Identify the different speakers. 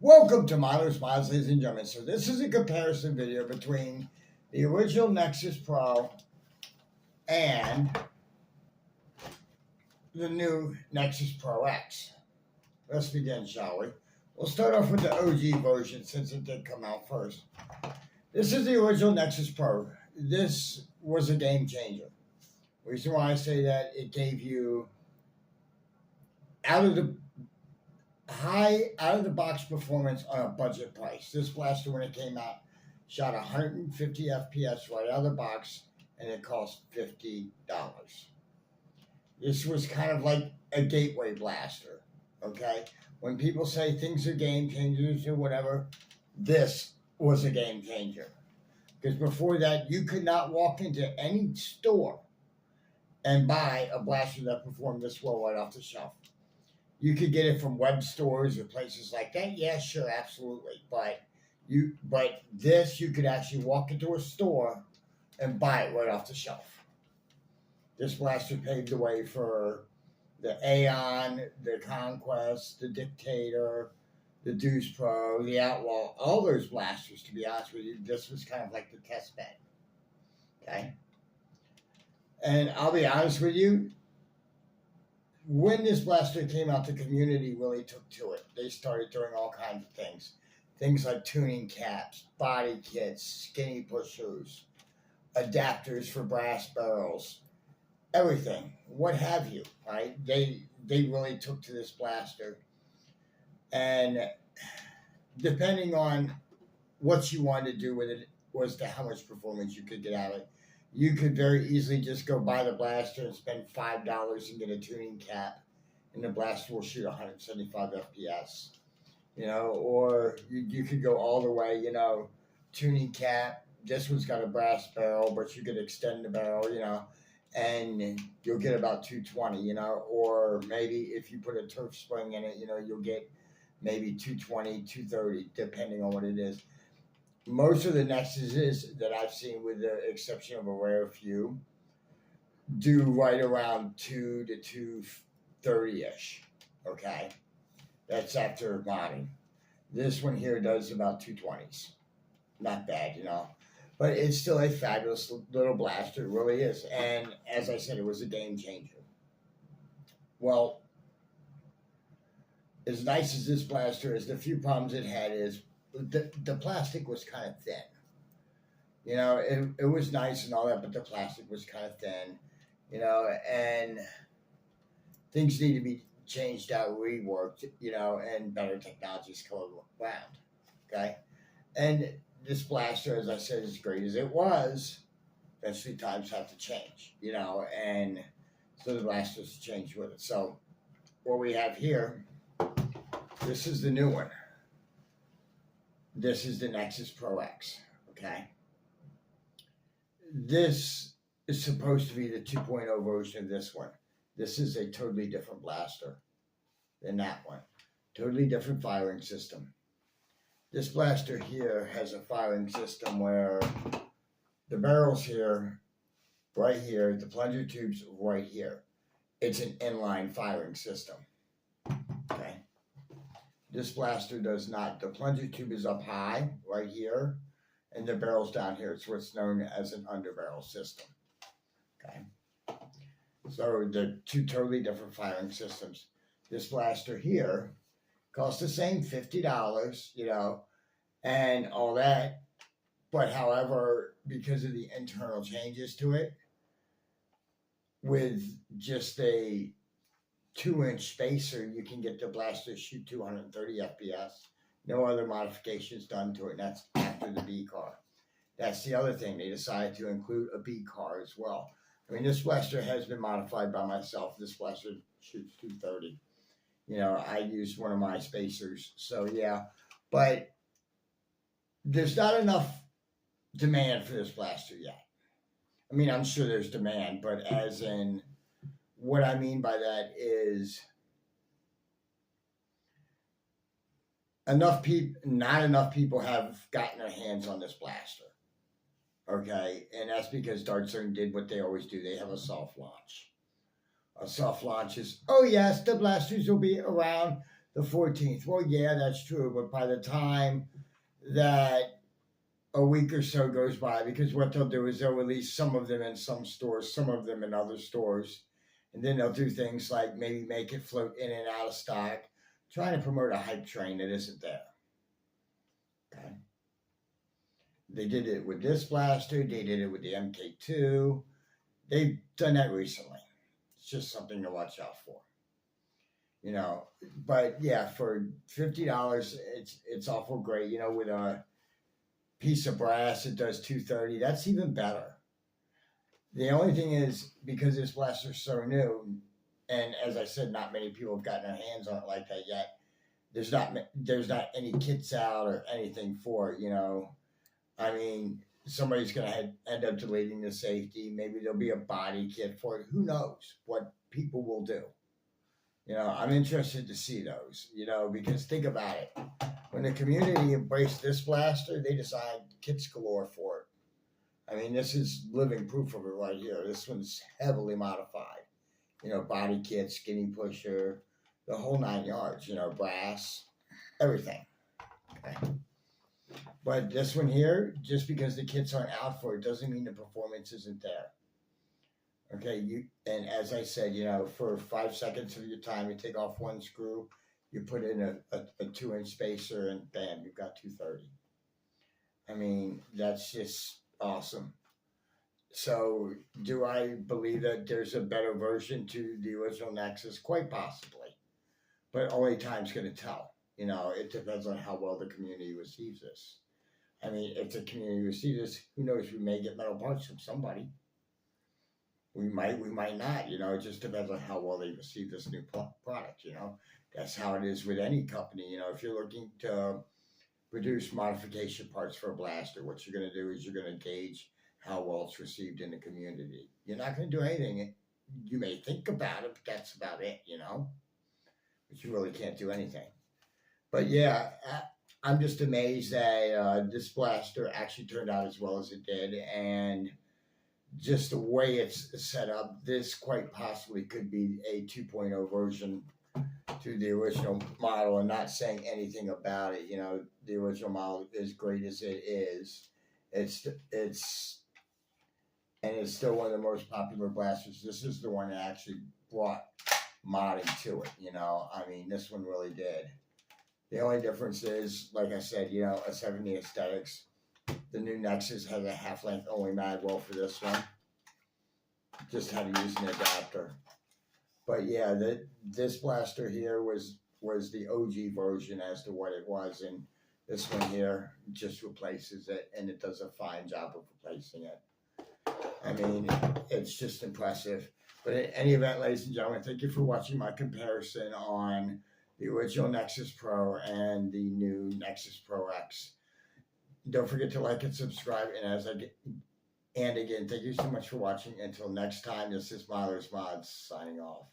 Speaker 1: Welcome to Modern Smiles, ladies and gentlemen. So this is a comparison video between the original Nexus Pro and the new Nexus Pro X. Let's begin, shall we? We'll start off with the OG version since it did come out first. This is the original Nexus Pro. This was a game changer. The reason why I say that, it gave you out of the box performance on a budget price. This blaster, when it came out, shot 150 FPS right out of the box, and it cost $50. This was kind of like a gateway blaster, okay? When people say things are game changers or whatever, this was a game changer. Because before that, you could not walk into any store and buy a blaster that performed this well right off the shelf. You could get it from web stores or places like that. Yeah, sure, absolutely. But this, you could actually walk into a store and buy it right off the shelf. This blaster paved the way for the Aeon, the Conquest, the Dictator, the Deuce Pro, the Outlaw, all those blasters, to be honest with you. This was kind of like the test bed. Okay? And I'll be honest with you, when this blaster came out, the community really took to it. They started doing all kinds of things. Things like tuning caps, body kits, skinny pushers, adapters for brass barrels, everything, what have you, right? They really took to this blaster. And depending on what you wanted to do with it was to how much performance you could get out of it. You could very easily just go buy the blaster and spend $5 and get a tuning cap, and the blaster will shoot 175 FPS. Or you could go all the way, tuning cap. This one's got a brass barrel, but you could extend the barrel, and you'll get about 220, or maybe if you put a turf spring in it, you'll get maybe 220, 230, depending on what it is. Most of the Nexuses that I've seen, with the exception of a rare few, do right around 2 to 230-ish, okay? That's after modding. This one here does about 220s. Not bad, But it's still a fabulous little blaster, it really is. And as I said, it was a game changer. Well, as nice as this blaster is, the few problems it had is the plastic was kind of thin. It was nice and all that, but the plastic was kind of thin, and things need to be changed out, reworked, and better technologies come around, okay? And this blaster, as I said, as great as it was, eventually times have to change, and so the blasters change with it. So what we have here, this is the new one. This is the Nexus Pro X, okay? This is supposed to be the 2.0 version of this one. This is a totally different blaster than that one. Totally different firing system. This blaster here has a firing system where the barrel's here, right here, the plunger tube's right here. It's an inline firing system, okay? This blaster does not. The plunger tube is up high, right here, and the barrel's down here. It's what's known as an underbarrel system, okay? So they're two totally different firing systems. This blaster here costs the same $50, and all that, but however, because of the internal changes to it, with just a 2-inch spacer, you can get the blaster to shoot 230 FPS. No other modifications done to it, and that's after the B car. That's the other thing. They decided to include a B car as well. I mean, this blaster has been modified by myself. This blaster shoots 230. I used one of my spacers, so yeah. But there's not enough demand for this blaster yet. I mean, I'm sure there's demand, but as in, what I mean by that is not enough people have gotten their hands on this blaster, okay? And that's because Dart Zone did what they always do. They have a soft launch. A soft launch is, oh yes, the blasters will be around the 14th. Well, yeah, that's true. But by the time that a week or so goes by, because what they'll do is they'll release some of them in some stores, some of them in other stores, and then they'll do things like maybe make it float in and out of stock, trying to promote a hype train that isn't there. Okay. They did it with this blaster. They did it with the MK2. They've done that recently. It's just something to watch out for. You know, but yeah, for $50, it's awful great. You know, with a piece of brass, it does 230. That's even better. The only thing is, because this blaster's so new, and as I said, not many people have gotten their hands on it like that yet. There's not any kits out or anything for it. You know, I mean, somebody's going to end up deleting the safety. Maybe there'll be a body kit for it. Who knows what people will do? You know, I'm interested to see those, you know, because think about it. When the community embraced this blaster, they designed kits galore for it. I mean, this is living proof of it right here. This one's heavily modified. You know, body kit, skinny pusher, the whole 9 yards, you know, brass, everything. Okay. But this one here, just because the kits aren't out for it doesn't mean the performance isn't there. Okay, and as I said, you know, for 5 seconds of your time, you take off one screw, you put in a 2-inch spacer, and bam, you've got 230. I mean, that's just awesome. So, do I believe that there's a better version to the original Nexus? Quite possibly, but only time's going to tell. You know, it depends on how well the community receives this. I mean, if the community receives this, who knows? We may get metal parts from somebody. We might not, you know, it just depends on how well they receive this new product, you know. That's how it is with any company, you know. If you're looking to produce modification parts for a blaster, what you're going to do is you're going to gauge how well it's received in the community. You're not going to do anything. You may think about it, but that's about it, you know. But you really can't do anything. But yeah, I'm just amazed that this blaster actually turned out as well as it did, and just the way it's set up, this quite possibly could be a 2.0 version to the original model. And not saying anything about it, you know, the original model, as great as it is, it's still one of the most popular blasters. This is the one that actually brought modding to it, you know. I mean, this one really did. The only difference is, like I said, you know, a 70 aesthetics. The new Nexus has a half-length only mag well for this one. Just had to use an adapter. But yeah, this blaster here was the OG version as to what it was, and this one here just replaces it, and it does a fine job of replacing it. I mean, it's just impressive. But in any event, ladies and gentlemen, thank you for watching my comparison on the original Nexus Pro and the new Nexus Pro X. Don't forget to like and subscribe. And again, thank you so much for watching. Until next time, this is Miller's Mods signing off.